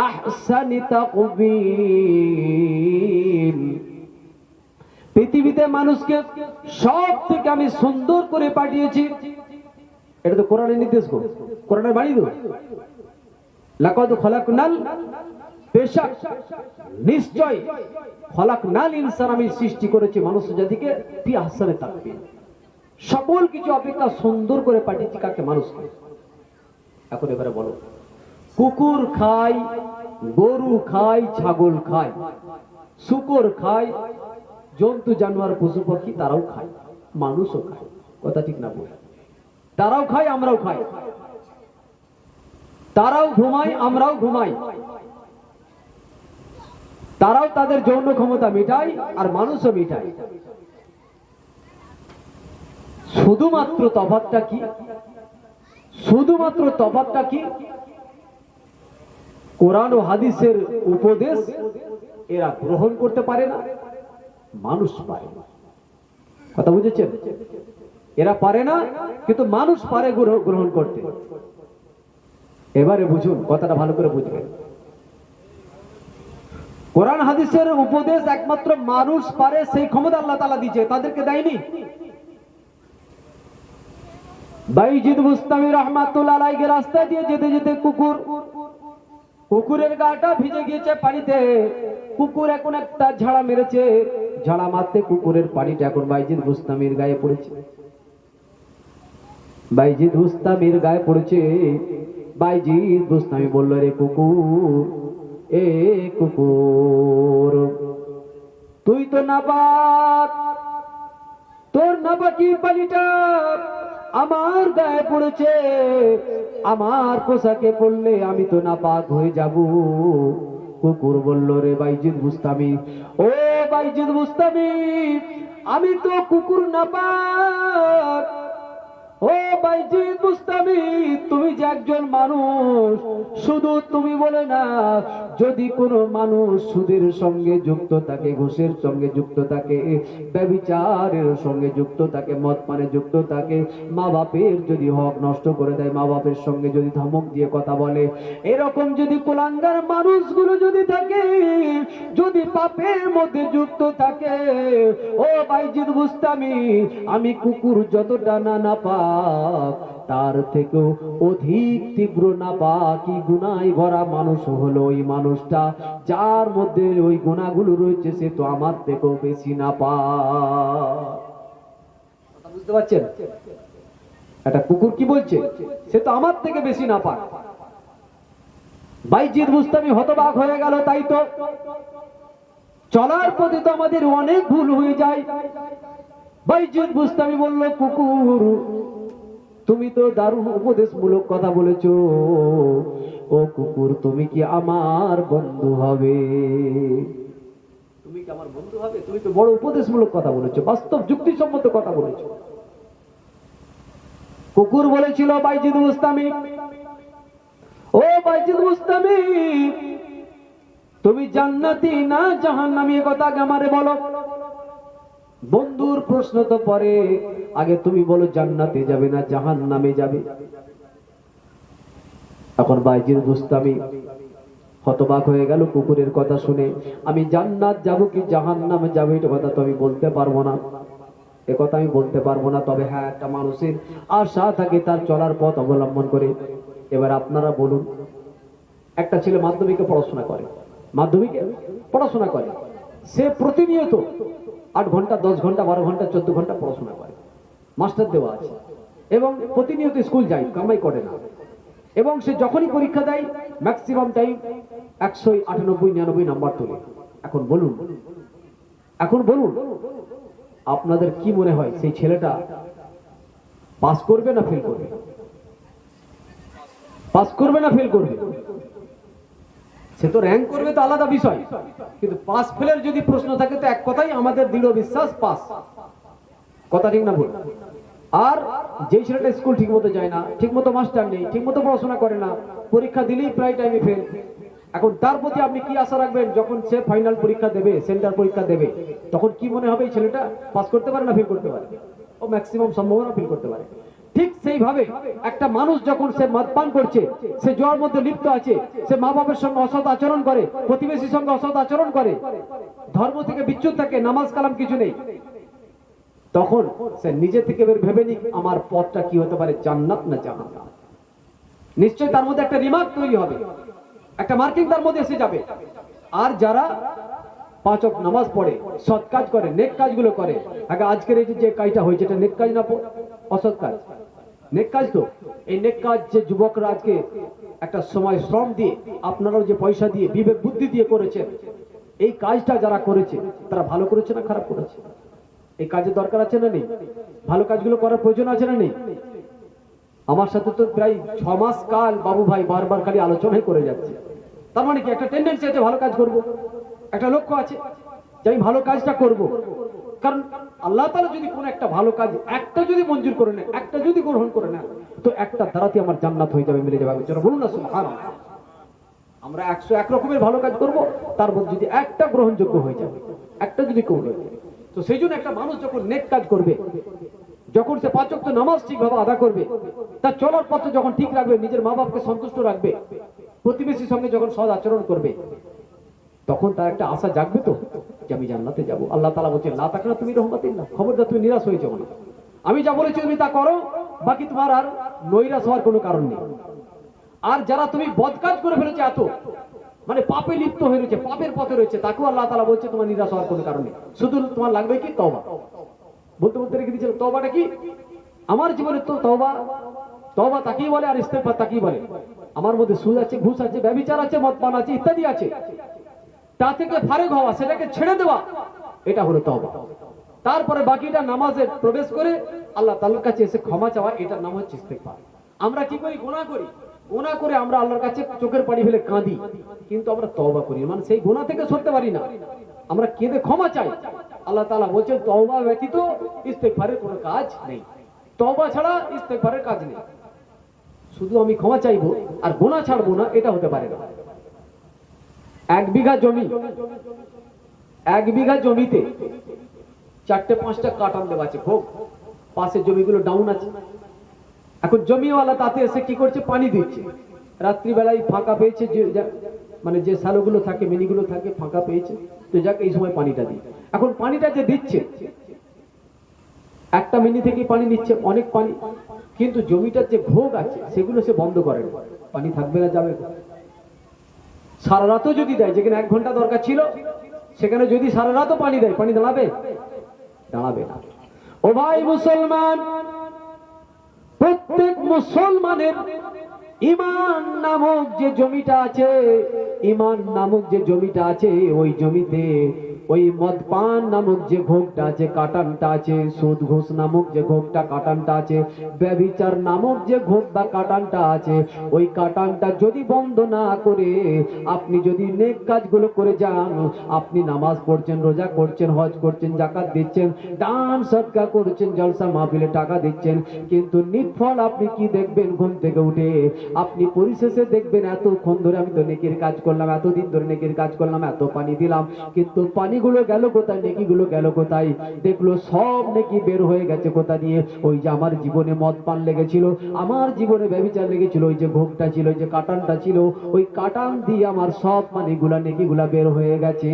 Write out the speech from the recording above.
আহসানি তাকবীল। পৃথিবীতে মানুষকে সব থেকে আমি সুন্দর করে পাঠিয়েছি। এটা তো কোরআনের নির্দেশ, কোরআনের বাণী তো। লাকাদ খলাকনাল, বেশক নিশ্চয়, খলাকনাল ইনসান, আমি সৃষ্টি করেছি মানুষ জাতিকে ফি আহসানি তাকবীল, সকল কিছু অপেক্ষা সুন্দর করে পাঠিয়েছি কাকে? মানুষকে। এখন এবারে বলো, কুকুর খায়, গরু খায়, ছাগল খায়, শূকর খায়, জন্তু জানোয়ার পশু পাখি তারাও খায়, মানুষও খায়। কথা ঠিক না বলে? তারাও খায়, আমরাও খাই। তারাও ঘুমায়, আমরাও ঘুমাই। তারাও তাদের যৌন ক্ষমতা মিটায়, আর মানুষও মিটায়। শুধুমাত্র তফাৎটা কি? শুধুমাত্র তফাৎটা কি? কোরআন ও হাদিসের উপদেশ এরা গ্রহণ করতে পারে না, মানুষ পারে না। কথা বুঝেছেন? এরা পারে না, কিন্তু মানুষ পারে গ্রহণ করতে। এবারে বুঝুন, কথাটা ভালো করে বুঝবেন। কোরআন হাদিসের উপদেশ একমাত্র মানুষ পারে, সেই ক্ষমতা আল্লাহ তাআলা দিয়েছে, তাদেরকে দেয়নি। বাইজিদ বুস্তামি রাহমাতুল্লাহ আলাইহি রাস্তা দিয়ে যেতে যেতে কুকুরের গাটা ভিজে গিয়েছে পানিতে। কুকুর এখন একটা ঝাড়া মেরেছে, ঝাড়া মারতে কুকুরের পানিটা এখন বাইজিদ বুস্তামির গায়ে পড়েছে। বাইজিদ বুস্তামির গায়ে পড়েছে। বাইজিদ বুস্তামি বলল, রে কুকুর, এ কুকুর, তুই তো নাপাক, তোর নাপাকি পানিটা আমার গায়ে পড়েছে, আমার পোশাকে পড়লে আমি তো নাপাক হয়ে যাব। কুকুর বলল, রে বাইজিদ বুস্তামি, ও বাইজিদ বুস্তামি, আমি তো কুকুর নাপাক। ও বাইজিদ বুস্তামি, তুমি যে একজন মানুষ, শুধু তুমি বলে না, যদি কোনো মানুষ সুদের সঙ্গে যুক্ত থাকে, ঘুষের সঙ্গে যুক্ত থাকে, ব্যভিচারের সঙ্গে যুক্ত থাকে, মদ পানে যুক্ত থাকে, মা বাপের যদি হক নষ্ট করে দেয়, মা বাপের সঙ্গে যদি ধমক দিয়ে কথা বলে, এরকম যদি কুলাঙ্গার মানুষগুলো যদি থাকে, যদি পাপের মধ্যে যুক্ত থাকে, ও বাইজিদ বুস্তামি, আমি কুকুর যতটা না নাপাক, তার থেকেও অধিক তীব্র নাপাকি গুনায় ভরা মানুষ হলো ওই মানুষটা, যার মধ্যে ওই গুনাহগুলো রয়েছে, সে তো আমার থেকেও বেশি নাপাক। কথা বুঝতে পারছেন? একটা কুকুর কি বলছে? সে তো আমার থেকে বেশি নাপাক। বাইজিদ বুস্তামি হতবাক হয়ে গেল। তাই তো চলার পথে তো আমাদের অনেক ভুল হয়ে যায়। বাইজিদ বুস্তামি বলল, কুকুর, তুমি তো দারুণ উপদেশমূলক কথা বলেছো। ও কুকুর, তুমি কি আমার বন্ধু হবে? তুমি কি আমার বন্ধু হবে? তুমি তো বড় উপদেশমূলক কথা বলেছো, বাস্তব যুক্তিসম্মত কথা বলেছো। কুকুর বলেছিল, বাইজিদ বুস্তামি, ও বাইজিদ বুস্তামি, তুমি জান্নাতি না জাহান্নামী, এ কথা আগে আমারে বলো। বন্ধুর প্রশ্ন তো পরে, আগে তুমি বলো জান্নাতে যাবে না জাহান্নামে যাবে? এখন বাইজিদ বুস্তামি হতবাক হয়ে গেল কুকুরের কথা শুনে। আমি জান্নাত যাব কি জাহান্নামে যাবো, এটা কথা তো আমি বলতে পারবো না, এ কথা আমি বলতে পারবো না। তবে হ্যাঁ, একটা মানুষের আশা থাকে তার চলার পথ অবলম্বন করে। এবার আপনারা বলুন, একটা ছেলে মাধ্যমিকে পড়াশোনা করে, মাধ্যমিকে পড়াশোনা করে, সে প্রতিনিয়ত 8 ঘন্টা, 10 ঘন্টা, 12 ঘন্টা, 14 ঘন্টা পড়াশোনা করে, মাস্টার দেওয়া আছে, এবং প্রতিনিয়ত স্কুল যায়, কামাই করে না, এবং সে যখনই পরীক্ষা দেয় ম্যাক্সিমাম টাইম 198, 99 নাম্বার তোলে। এখন বলুন, এখন বলুন, আপনাদের কি মনে হয় সেই ছেলেটা পাস করবে না ফেল করবে? পাস করবে না ফেল করবে? সে তো র্যাঙ্ক করবে, তো আলাদা বিষয়, কিন্তু পাস ফেলের যদি প্রশ্ন থাকে তো এক কথাই আমাদের দৃঢ় বিশ্বাস, পাস। কথা ঠিক না ভুল? আর যে ছেলেটা স্কুল ঠিকমতো যায় না, ঠিকমতো মাস্টার নেই, ঠিকমতো পড়াশোনা করে না, পরীক্ষা দিলেই প্রায় টাইমে ফেল, এখন তার প্রতি আপনি কি আশা রাখবেন? যখন সে ফাইনাল পরীক্ষা দেবে, সেন্টার পরীক্ষা দেবে, তখন কি মনে হবে এই ছেলেটা পাস করতে পারে না ফেল করতে পারে? ও ম্যাক্সিমাম সম্ভাবনা ফেল করতে পারে। ঠিক সেইভাবে একটা মানুষ যখন সে মদ পান করছে, সে জোয়ার মধ্যে লিপ্ত আছে, সে মা বাবার সঙ্গে অসৎ আচরণ করে, প্রতিবেশীর সঙ্গে অসৎ আচরণ করে, ধর্ম থেকে বিচ্যুত থাকে, নামাজ কালাম কিছু নেই, তখন সে নিজে থেকে ভেবে নিক আমার পথটা কি হতে পারে, জান্নাত না জাহান্নাম। নিশ্চয়ই তার মধ্যে একটা রিমার্ক তৈরি হবে, একটা মার্কিং তার মধ্যে এসে যাবে। আর যারা 5 ওয়াক্ত নামাজ পড়ে, সৎ কাজ করে, নেক কাজগুলো করে, আগে আজকের এই যে কাজটা হয়েছে এটা নেক কাজ না অসৎ কাজ? নেক কাজ তো। এই নেক কাজ যে যুবকরা আজকে একটা সময় শ্রম দিয়ে, আপনারাও যে পয়সা দিয়ে, বিবেক বুদ্ধি দিয়ে করেছেন, এই কাজটা যারা করেছে তারা ভালো করেছে না খারাপ করেছে? এই কাজের দরকার আছে না নেই? ভালো কাজগুলো করার প্রয়োজন আছে না নেই? আমার সাথে তো প্রায় 6 মাস কাল বাবু ভাই বারবার খালি আলোচনাই করে যাচ্ছে। তার মানে কি একটা টেন্ডেন্সি আছে ভালো কাজ করব, একটা লক্ষ্য আছে যে আমি ভালো কাজটা করব। কারণ আল্লাহ তাআলা যদি কোনো একটা ভালো কাজ একটা যদি মঞ্জুর করে নেয়, একটা যদি গ্রহণ করে নেয়, তো একটা দ্বারাতে আমার জান্নাত হয়ে যাবে, মিলে যাবে। চলো বলুন না সুবহানাল্লাহ। আমরা 101 রকমের ভালো কাজ করব, তার মধ্যে যদি একটা গ্রহণযোগ্য হয়ে যাবে, একটা যদি কবুল হয়ে যায়, তো সেই জন্য একটা মানুষ যখন নেক কাজ করবে, যখন সে 5 ওয়াক্ত নামাজ ঠিকভাবে আদা করবে, তার চলার পথে যখন ঠিক রাখবে, নিজের মা বাপকে সন্তুষ্ট রাখবে, প্রতিবেশীর সঙ্গে যখন সৎ আচরণ করবে, তখন তার একটা আশা জাগবে তো যে আমি জান্নাতে যাব। আল্লাহ তাআলা বলছেন লা তাকনা তুমি রহমাতিল্লাহ, খবরদার তুমি নিরাশ হয়ে যাও না। আমি যা বলেছি তুমি তা করো, বাকি তোমার আর নৈরাশ হওয়ার কোনো কারণ নেই। আর যারা তুমি বদ কাজ করে ফেলেছে, এত মানে পাপে লিপ্ত হয়ে রয়েছে, পাপের পথে রয়েছে, তাকেও আল্লাহ তাআলা বলছে তোমার নিরাশ হওয়ার কোনো কারণ নেই। শুধু তোমার লাগবে কি তওবা। বলতে বলতে রেখে দিয়েছিল তওবাটা কি? আমার জীবনে তো তওবা তাকেই বলে, আর ইস্তেগফার তাকেই বলে। আমার মধ্যে সুদ আছে, ঘুষ আছে, ব্যভিচার আছে, মদ পান আছে, ইত্যাদি আছে, তা থেকে ফারেক হওয়া, সেটাকে ছেড়ে দেওয়া, এটা হলো তওবা। তারপরে বাকিটা নামাজে প্রবেশ করে আল্লাহ তাআলার কাছে এসে ক্ষমা চাওয়া, এটার নাম হচ্ছে ইস্তেগফার। আমরা কি করি? গুনাহ করি, গুনাহ করে আমরা আল্লাহর কাছে চোখের পানি ফেলে কাঁদি, কিন্তু আমরা তওবা করি, মানে সেই গুনাহ থেকে সরতে পারি না। আমরা কেঁদে ক্ষমা চাই। আল্লাহ তাআলা বলছেন তওবা ব্যতীত ইস্তেগফারের কোনো কাজ নেই, তওবা ছাড়া ইস্তেগফারের কাজ নেই। শুধু আমি ক্ষমা চাইবো আর গুনাহ ছাড়বো না, এটা হতে পারে না। 1 বিঘা জমি, 1 বিঘা জমিতে 4-5টা কাটান দেওয়া আছে, খুব পাশের জমিগুলো ডাউন আছে। এখন জমিওয়ালা তাতে এসে কি করছে? পানি দিচ্ছে। রাত্রিবেলায় ফাঁকা পেয়েছে, মানে যে শালগুলো থাকে, মিনিগুলো থাকে, ফাঁকা পেয়েছে, তো যাক এই সময় পানিটা দিই। এখন পানিটা যে দিচ্ছে, একটা মিনি থেকে পানি নিচ্ছে, অনেক পানি, কিন্তু জমিটার যে ভোগ আছে সেগুলো সে বন্ধ করে না। পানি থাকবে না, যাবে। সারা রাতও যদি দেয়, যেখানে 1 ঘন্টা দরকার ছিল সেখানে যদি সারা রাতও পানি দেয়, পানি দাঁড়াবে? দাঁড়াবে না। ও ভাই মুসলমান, প্রত্যেক মুসলমানের ঈমান নামক যে জমিটা আছে, ঈমান নামক যে জমিটা আছে, ওই জমিতে ওই মদ পান নামক যে ভোগটা আছে, কাটানটা আছে, সুদ ঘুষ নামক যে ভোগটা, কাটানটা আছে, ব্যভিচার নামক যে ভোগ বা কাটানটা আছে, ওই কাটানটা যদি বন্ধ না করে আপনি যদি নেক কাজগুলো করে যান, আপনি নামাজ পড়ছেন, রোজা করছেন, হজ করছেন, যাকাত দিচ্ছেন, দান সদকা করছেন, জলসা মাহফিলে টাকা দিচ্ছেন, কিন্তু নির্ফল আপনি কি দেখবেন? ঘুম থেকে উঠে আপনি পরিশেষে দেখবেন এতক্ষণ ধরে আমি তো নেকির কাজ করলাম, এতদিন ধরে নেকির কাজ করলাম, এত পানি দিলাম, কিন্তু পানিগুলো গেল কোথায়? নেকিগুলো গেল কোথায়? দেখলো সব নেকি বের হয়ে গেছে কোথা দিয়ে? ওই যে আমার জীবনে মদ পান লেগেছিল, আমার জীবনে ব্যভিচার লেগেছিল, ওই যে ভোগটা ছিল, ওই যে কাটানটা ছিল, ওই কাটান দিয়ে আমার সব পানিগুলা নেকিগুলা বের হয়ে গেছে।